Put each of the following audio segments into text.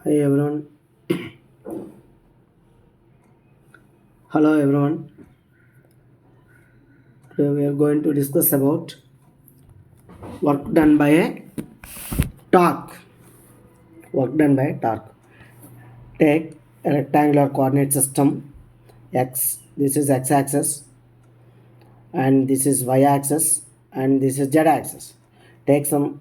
Hi everyone. Hello everyone. Today we are going to discuss about work done by a torque. Work done by a torque. Take a rectangular coordinate system x. This is x-axis, and this is y-axis, and this is z-axis. Take some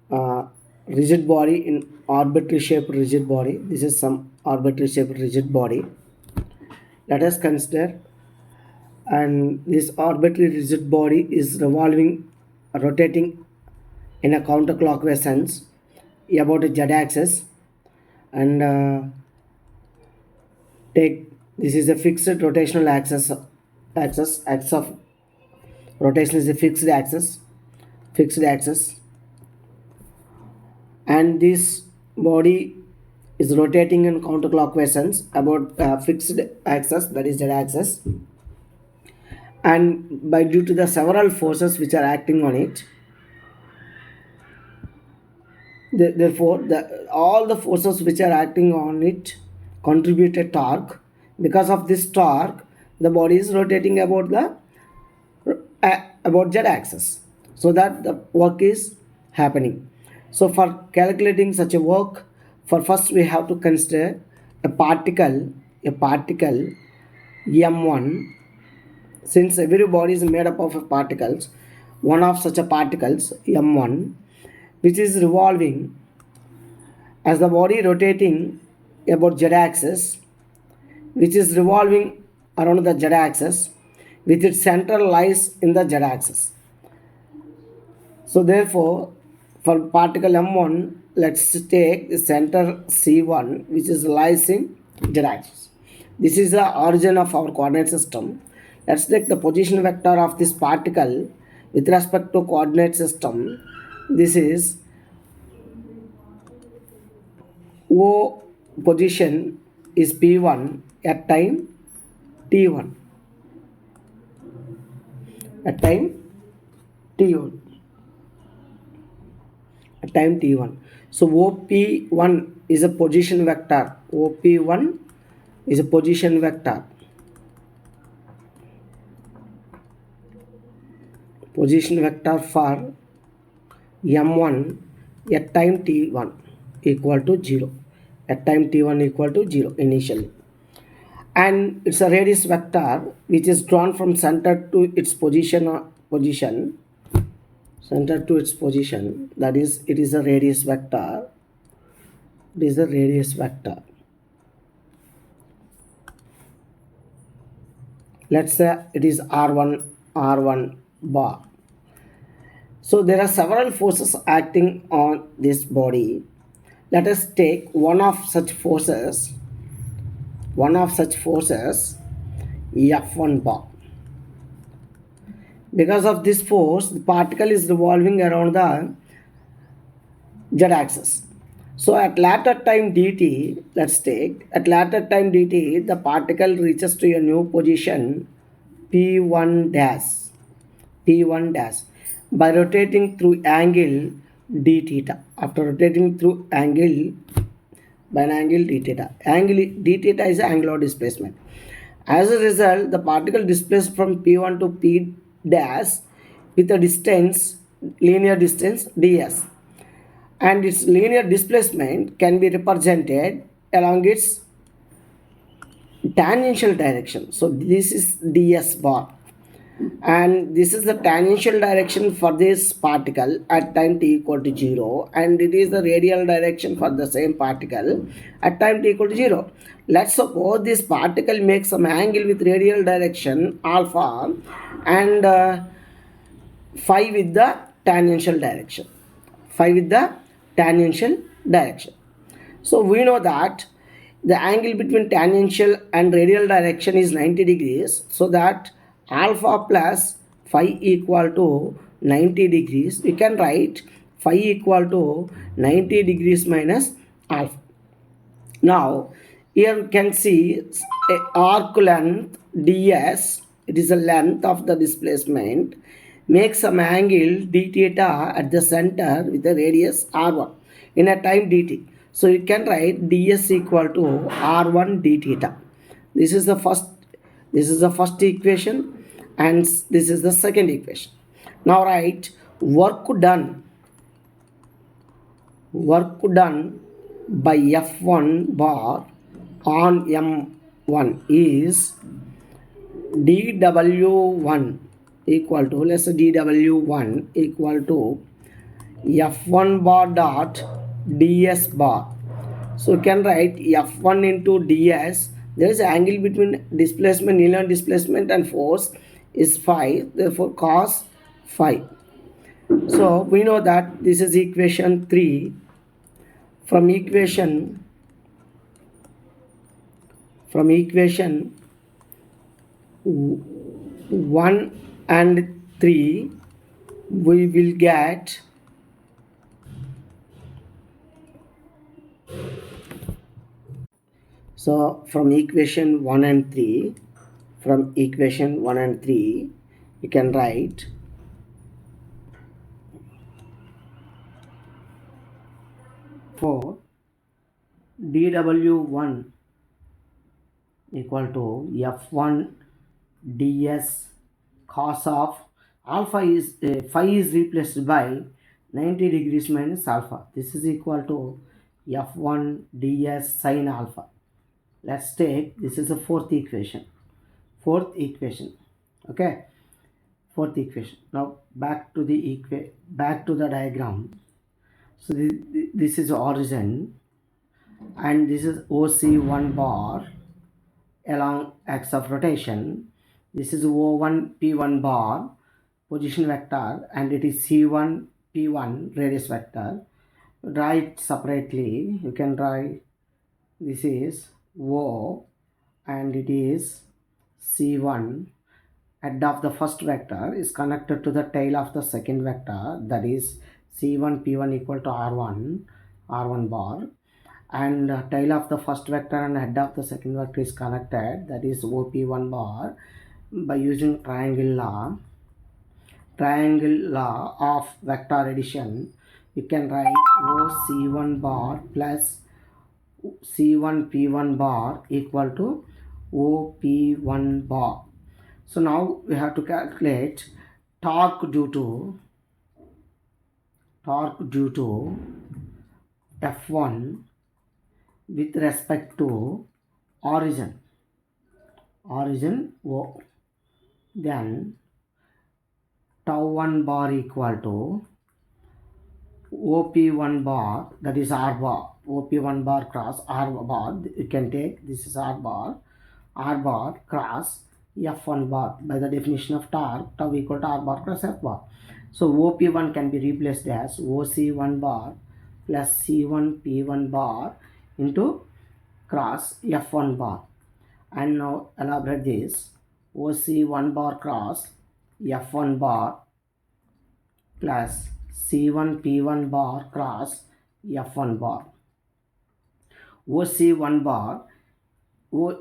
uh, rigid body in arbitrary shaped rigid body. This is some arbitrary shaped rigid body. Let us consider, and this arbitrary rigid body is rotating in a counterclockwise sense about a z-axis, and take this is a fixed rotational axis of rotation is a fixed axis, and this body is rotating in counterclockwise sense about fixed axis, that is z-axis, and by due to the several forces which are acting on it, therefore all the forces which are acting on it contribute a torque. Because of this torque, the body is rotating about the about z-axis, so that the work is happening. So for calculating such a work, for first we have to consider a particle m1. Since every body is made up of particles, one of such a particles m1, which is revolving as the body rotating about z-axis, which is revolving around the z-axis, with its center lies in the z-axis. So therefore, for particle m1, let's take the center c1, which is lies in z-axis. This is the origin of our coordinate system. Let's take the position vector of this particle with respect to coordinate system. This is O position is P1 at time T1. At time T1. At time T1. So OP1 is a position vector. OP1 is a position vector. Position vector for M1 at time T1 equal to 0. At time T1 equal to 0 initially. And it's a radius vector which is drawn from center to its center to its position, that is, it is a radius vector. It is a radius vector. Let's say it is r1 bar. So there are several forces acting on this body. Let us take one of such forces F1 bar. Because of this force, the particle is revolving around the z-axis. So at later time dt, the particle reaches to a new position P1 dash by rotating through angle d theta. After rotating through angle by an angle d theta. Angle d theta is angular displacement. As a result, the particle displaced from P1 to P dash with a linear distance ds, and its linear displacement can be represented along its tangential direction. So this is ds bar, and this is the tangential direction for this particle at time t equal to 0, and it is the radial direction for the same particle at time t equal to 0. Let's suppose this particle makes some angle with radial direction alpha and phi with the tangential direction. So we know that the angle between tangential and radial direction is 90 degrees, so that alpha plus phi equal to 90 degrees. We can write phi equal to 90 degrees minus alpha. Now here we can see a arc length ds, it is the length of the displacement, makes some angle d theta at the center with the radius r1 in a time dt. So you can write ds equal to r1 d theta. This is the first, equation, and this is the second equation. Now write work done by F1 bar on M1 is dw1 equal to, let's say dw1 equal to F1 bar dot ds bar. So you can write F1 into ds. There is an angle between displacement, inland displacement, and force is phi, therefore cos phi. So we know that this is equation 3. From equation 1 and 3 we will get, so from equation 1 and 3, you can write for dw1 equal to f1 ds cos of alpha is phi is replaced by 90 degrees minus alpha. This is equal to f1 ds sin alpha. Let's take, this is the fourth equation. Okay, fourth equation. Now back to the diagram. So this is origin, and this is OC1 bar along axis of rotation. This is O1 P1 bar position vector, and it is C1 P1 radius vector. Write separately. You can write this is O and it is C1. Head of the first vector is connected to the tail of the second vector, that is C1 P1 equal to R1 bar, and tail of the first vector and head of the second vector is connected, that is OP1 bar. By using triangle law of vector addition, you can write OC1 bar plus C1 P1 bar equal to OP1 bar. So now we have to calculate torque due to F1 with respect to origin O. Then tau 1 bar equal to OP1 bar, that is R bar. OP1 bar cross R bar, you can take, this is R bar cross F1 bar. By the definition of torque, tau equal to R bar cross F bar. So OP1 can be replaced as OC1 bar plus C1 P1 bar into cross F1 bar. And now elaborate this. OC1 bar cross F1 bar plus C1 P1 bar cross F1 bar. OC1 bar,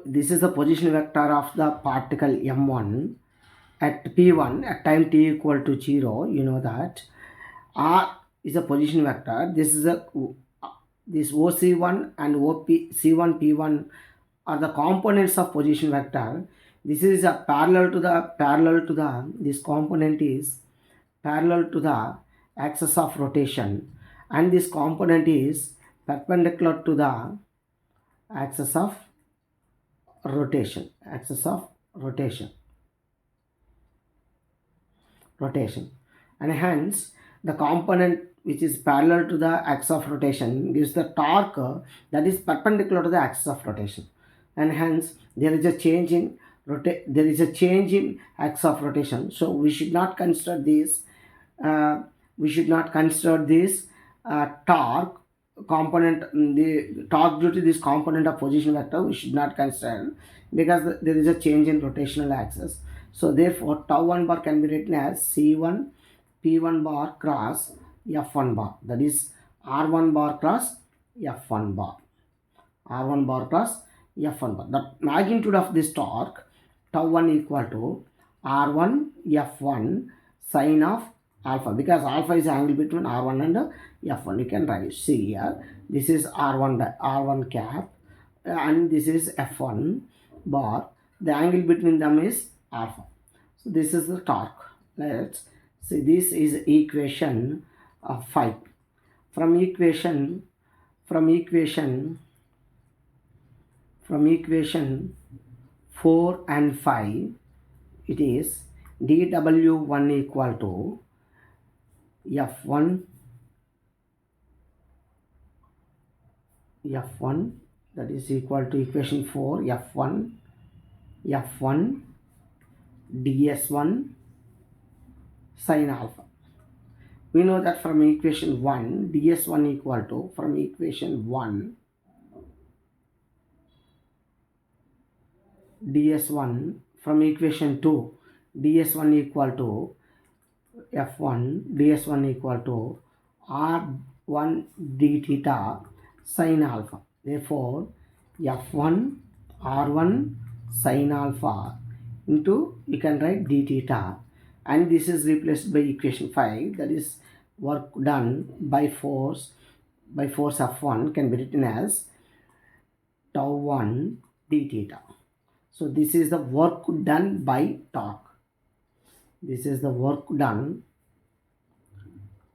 this is the position vector of the particle M1 at P1 at time t equal to 0. You know that R is a position vector. This OC1 and C1 P1 are the components of position vector. This is a parallel to the this component is parallel to the axis of rotation, and this component is perpendicular to the axis of rotation. And hence the component which is parallel to the axis of rotation gives the torque that is perpendicular to the axis of rotation, and hence there is a change in axis of rotation. So we should not consider this torque component, the torque due to this component of position vector we should not consider, because there is a change in rotational axis. So therefore tau 1 bar can be written as C1 P1 bar cross F1 bar, that is R1 bar cross F1 bar. The magnitude of this torque tau 1 equal to R1 F1 sin of alpha, because alpha is the angle between R1 and F1. You can write, see here, this is R1 cap, and this is F1 bar. The angle between them is alpha. So this is the torque. Let's see, this is equation 5. From equation from equation from equation 4 and 5, it is dw1 equal to F1 that is equal to equation 4, F1 ds1 sin alpha. We know that from equation 1, ds1 equal to, from equation 1, ds1, from equation 2, ds1 equal to F1 ds1 equal to R1 d theta sin alpha. Therefore, F1 R1 sin alpha into, you can write d theta, and this is replaced by equation 5, that is work done by force F1 can be written as tau 1 d theta. So this is the work done by torque. This is the work done.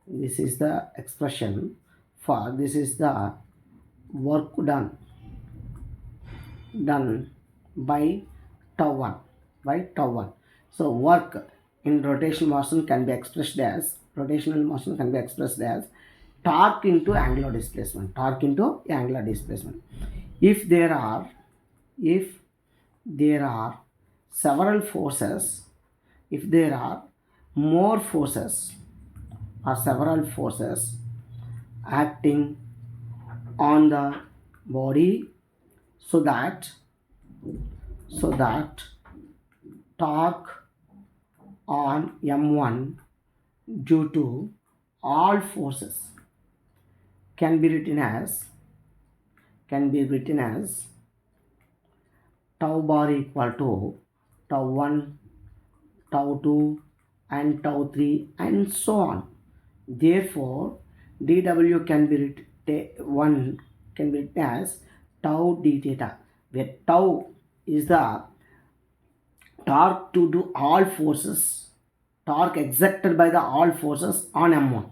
This is the expression for, this is the work done by tau 1, So work in rotational motion can be expressed as, torque into angular displacement. If there are several forces, if there are more forces or several forces acting on the body, so that torque on M1 due to all forces can be written as tau bar equal to tau 1, tau 2 and tau 3 and so on. Therefore, dw can be written as tau d theta, where tau is the torque to do all forces, torque exerted by the all forces on M1.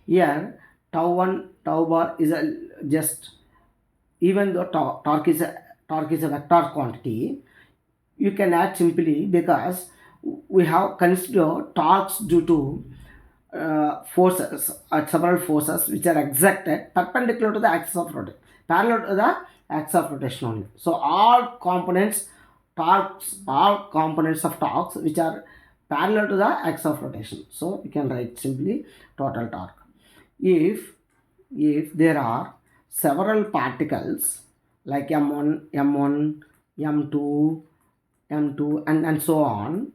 Here tau bar is a just, even though torque is a vector quantity, you can add simply, because we have considered torques due to forces, several forces which are exerted perpendicular to the axis of rotation, parallel to the axis of rotation only. So all components of torques which are parallel to the axis of rotation. So you can write simply total torque. If there are several particles like M1, M2, and so on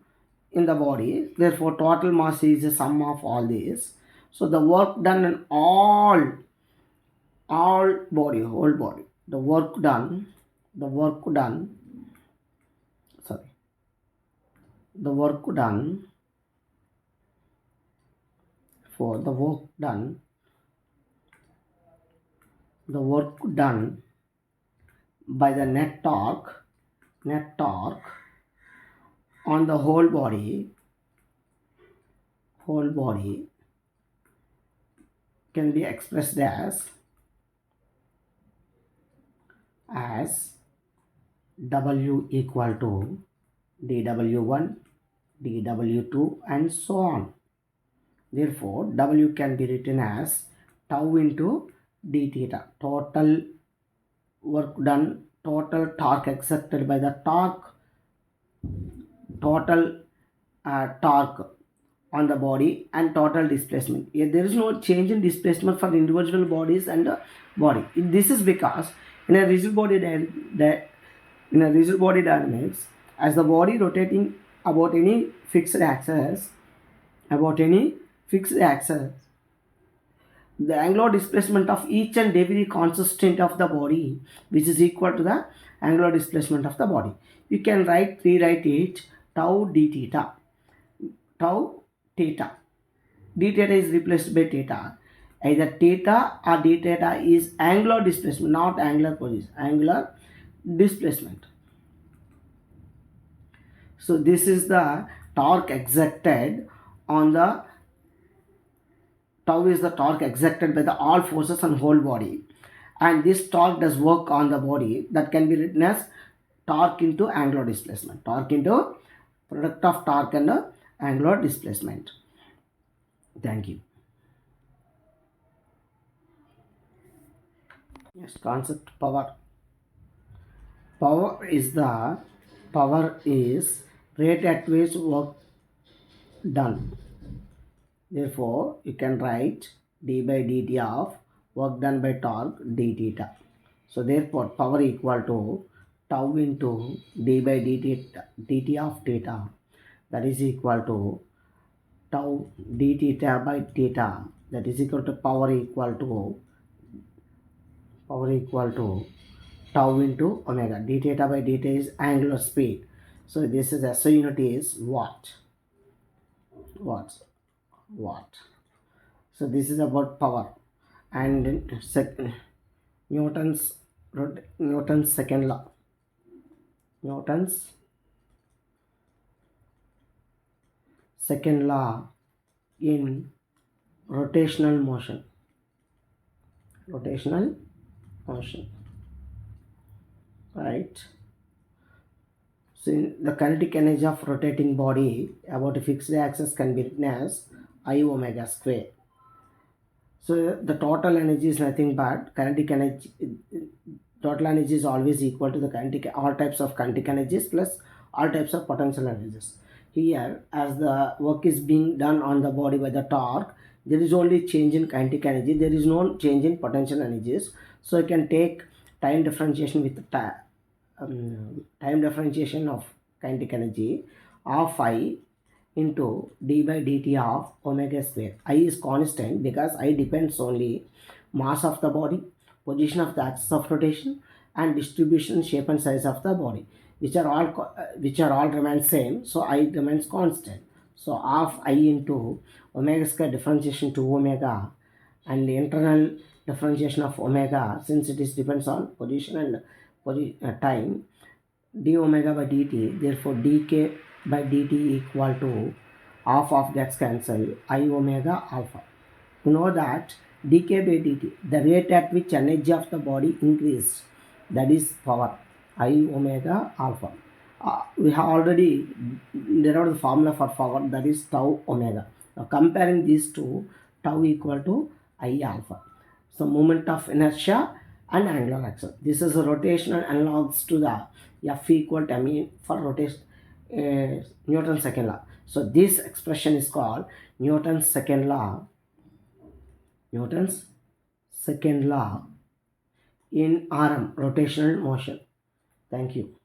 in the body, therefore total mass is the sum of all these. So the work done in whole body, the work done by the net torque on the whole body can be expressed as W equal to dw1, dw2 and so on. Therefore, W can be written as tau into d theta, total work done, total torque exerted by the total torque on the body, and total displacement. There is no change in displacement for individual bodies and the body. This is because in a rigid body dynamics, as the body rotating about any fixed axis, the angular displacement of each and every constant of the body, which is equal to the angular displacement of the body. You can rewrite it tau d theta, tau theta. d theta is replaced by theta. Either theta or d theta is angular displacement, not angular position, angular displacement. So this is the torque exerted on the tau is the torque exerted by the all forces on whole body, and this torque does work on the body that can be written as torque into angular displacement. Torque into product of torque and angular displacement. Thank you. Yes, concept power. Power is rate at which work done. Therefore, you can write d by dt of work done by torque d theta. So therefore, power equal to tau into d by dt of theta. That is equal to tau d theta by theta. That is equal to power equal to tau into omega. D theta by d theta is angular speed. So this is SI unit is watt. Watt. So this is about power. And Newton's Newton's second law. Newton's second law in rotational motion. Rotational motion. Right. So the kinetic energy of rotating body about a fixed axis can be written as I omega square. So the total energy is nothing but kinetic energy. Total energy is always equal to the kinetic, all types of kinetic energies plus all types of potential energies. Here, as the work is being done on the body by the torque, there is only change in kinetic energy. There is no change in potential energies. So you can take time differentiation with time differentiation of kinetic energy of I into d by dt of omega square. I is constant because I depends only mass of the body, position of the axis of rotation, and distribution, shape and size of the body, which are all remain same. So I remains constant. So half I into omega square differentiation to omega, and the internal differentiation of omega, since it is depends on position and time, d omega by dt. Therefore dk by dt equal to half of gets cancelled, I omega alpha. You know that dk by dt, the rate at which energy of the body increased, that is power, I omega alpha. We have already derived the formula for power, that is tau omega. Now comparing these two, tau equal to I alpha. So moment of inertia and angular axis. This is a rotational analogs to the F equal to m for rotation, Newton's second law. So this expression is called Newton's second law. Newton's second law in RM, rotational motion. Thank you.